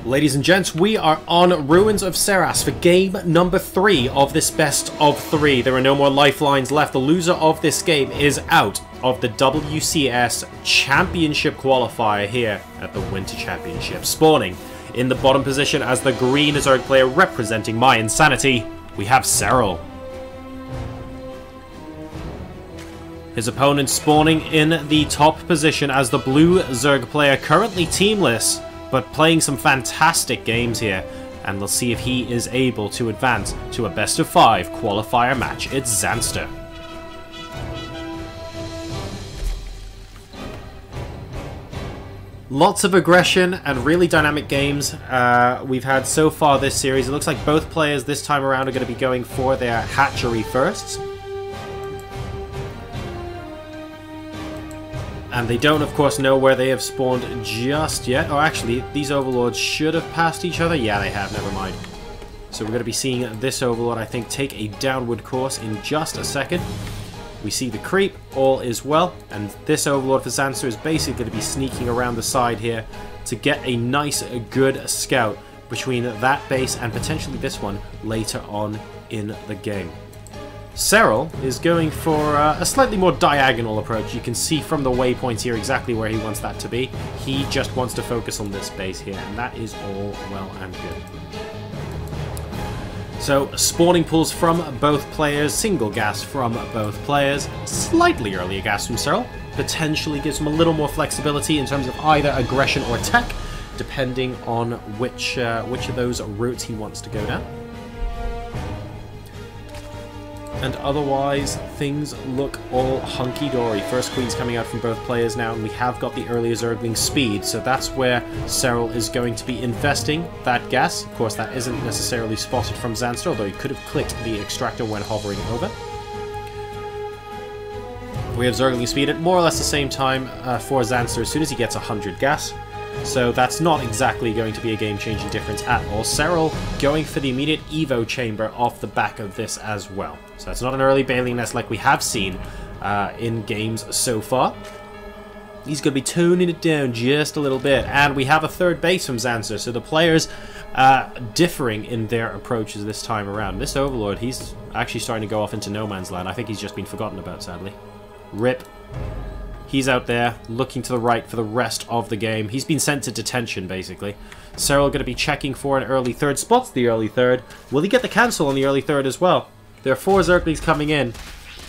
Ladies and gents, we are on Ruins of Serral for game number 3 of this best of 3. There are no more lifelines left. The loser of this game is out of the WCS Championship qualifier here at the Winter Championship. Spawning in the bottom position as the green Zerg player representing mYinsanity, we have Serral. His opponent spawning in the top position as the blue Zerg player, currently teamless, but playing some fantastic games here, and we'll see if he is able to advance to a best of 5 qualifier match. It's Zanster. Lots of aggression and really dynamic games we've had so far this series. It looks like both players this time around are going to be going for their hatchery firsts. And they don't, of course, know where they have spawned just yet. Oh, actually, these overlords should have passed each other. Yeah, they have. Never mind. So we're going to be seeing this overlord, I think, take a downward course in just a second. We see the creep. All is well. And this overlord for Zanster is basically going to be sneaking around the side here to get a nice, good scout between that base and potentially this one later on in the game. Serral is going for a slightly more diagonal approach. You can see from the waypoints here exactly where he wants that to be. He just wants to focus on this base here, and that is all well and good. So, spawning pools from both players, single gas from both players, slightly earlier gas from Serral, potentially gives him a little more flexibility in terms of either aggression or tech, depending on which of those routes he wants to go down. And otherwise, things look all hunky-dory. First Queen's coming out from both players now, and we have got the earlier Zergling speed, so that's where Serral is going to be investing that gas. Of course, that isn't necessarily spotted from Zanster, although he could have clicked the extractor when hovering over. We have Zergling speed at more or less the same time for Zanster as soon as he gets 100 gas. So that's not exactly going to be a game-changing difference at all. Serral going for the immediate Evo chamber off the back of this as well. So that's not an early Bailey nest like we have seen in games so far. He's going to be toning it down just a little bit. And we have a third base from Zanster, so the players differing in their approaches this time around. This Overlord, he's actually starting to go off into no man's land. I think he's just been forgotten about, sadly. RIP. He's out there, looking to the right for the rest of the game. He's been sent to detention, basically. Serral going to be checking for an early third. Spots the early third. Will he get the cancel on the early third as well? There are 4 Zerglings coming in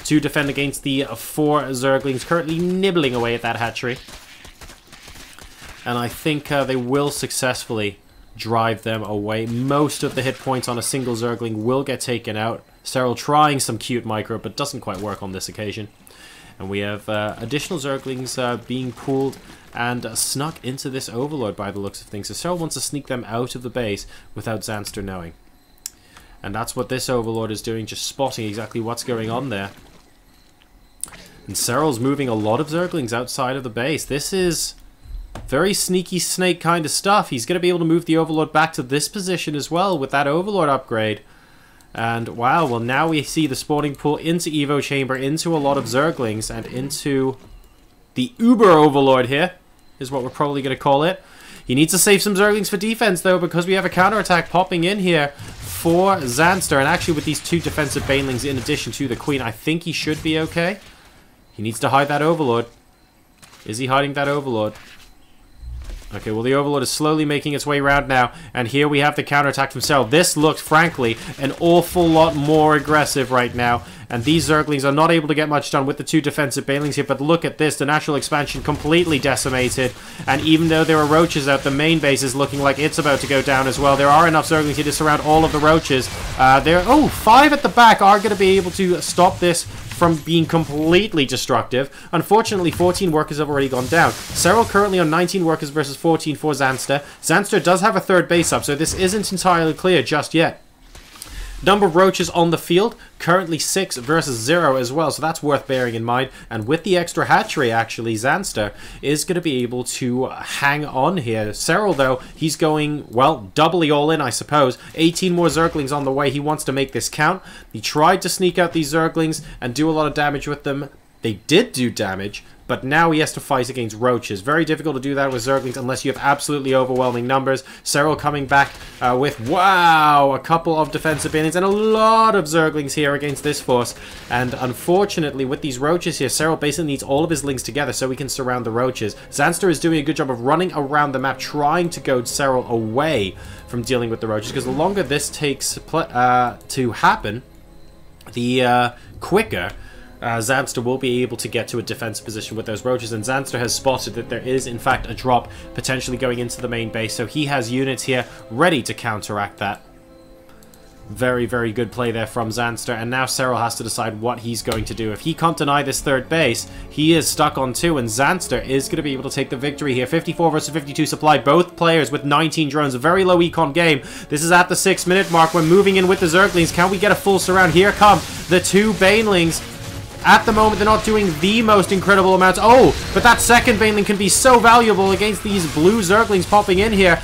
to defend against the 4 Zerglings currently nibbling away at that hatchery. And I think they will successfully drive them away. Most of the hit points on a single Zergling will get taken out. Serral trying some cute micro, but doesn't quite work on this occasion. And we have additional Zerglings being pulled and snuck into this Overlord by the looks of things. So Serral wants to sneak them out of the base without Zanster knowing. And that's what this Overlord is doing, just spotting exactly what's going on there. And Serral's moving a lot of Zerglings outside of the base. This is very sneaky snake kind of stuff. He's going to be able to move the Overlord back to this position as well with that Overlord upgrade. And wow, well now we see the spawning pool into Evo Chamber, into a lot of Zerglings, and into the Uber Overlord here, is what we're probably going to call it. He needs to save some Zerglings for defense though, because we have a counterattack popping in here for Zanster. And actually with these 2 defensive Banelings in addition to the Queen, I think he should be okay. He needs to hide that Overlord. Is he hiding that Overlord? Okay, well the Overlord is slowly making its way around now, and here we have the counterattack from Serral. This looks, frankly, an awful lot more aggressive right now, and these Zerglings are not able to get much done with the 2 defensive Banelings here, but look at this, the natural expansion completely decimated, and even though there are roaches out, the main base is looking like it's about to go down as well. There are enough Zerglings here to surround all of the roaches. 5 at the back are going to be able to stop this from being completely destructive. Unfortunately, 14 workers have already gone down. Serral currently on 19 workers versus 14 for Zanster. Zanster does have a third base up, so this isn't entirely clear just yet. Number of roaches on the field, currently 6 versus 0 as well, so that's worth bearing in mind. And with the extra hatchery, actually, Zanster is going to be able to hang on here. Serral, though, he's going, well, doubly all in, I suppose. 18 more Zerglings on the way. He wants to make this count. He tried to sneak out these Zerglings and do a lot of damage with them. They did do damage, but now he has to fight against roaches. Very difficult to do that with Zerglings unless you have absolutely overwhelming numbers. Serral coming back with, wow, a couple of defensive bannings and a lot of Zerglings here against this force. And unfortunately, with these roaches here, Serral basically needs all of his lings together so he can surround the roaches. Zanster is doing a good job of running around the map, trying to goad Serral away from dealing with the roaches, because the longer this takes to happen, the quicker Zanster will be able to get to a defensive position with those roaches. And Zanster has spotted that there is in fact a drop potentially going into the main base, so he has units here ready to counteract that. Very, very good play there from Zanster, and now Serral has to decide what he's going to do. If he can't deny this third base, he is stuck on 2, and Zanster is going to be able to take the victory here. 54 versus 52 supply, both players with 19 drones, a very low econ game. This is at the 6-minute mark. We're moving in with the Zerglings. Can we get a full surround? Here come the 2 Banelings. At the moment, they're not doing the most incredible amounts. Oh, but that second Baneling can be so valuable against these blue Zerglings popping in here.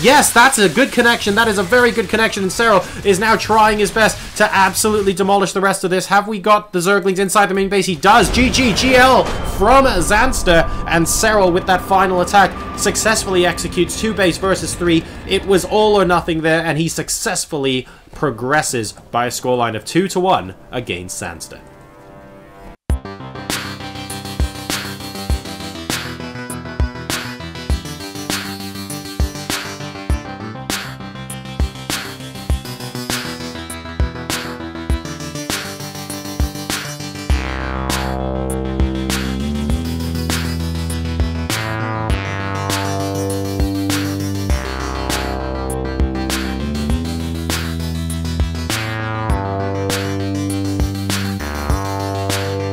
Yes, that's a good connection. That is a very good connection, and Serral is now trying his best to absolutely demolish the rest of this. Have we got the Zerglings inside the main base? He does. GL from Zanster, and Serral with that final attack successfully executes 2 base versus 3. It was all or nothing there, and he successfully progresses by a scoreline of 2-1 against Zanster.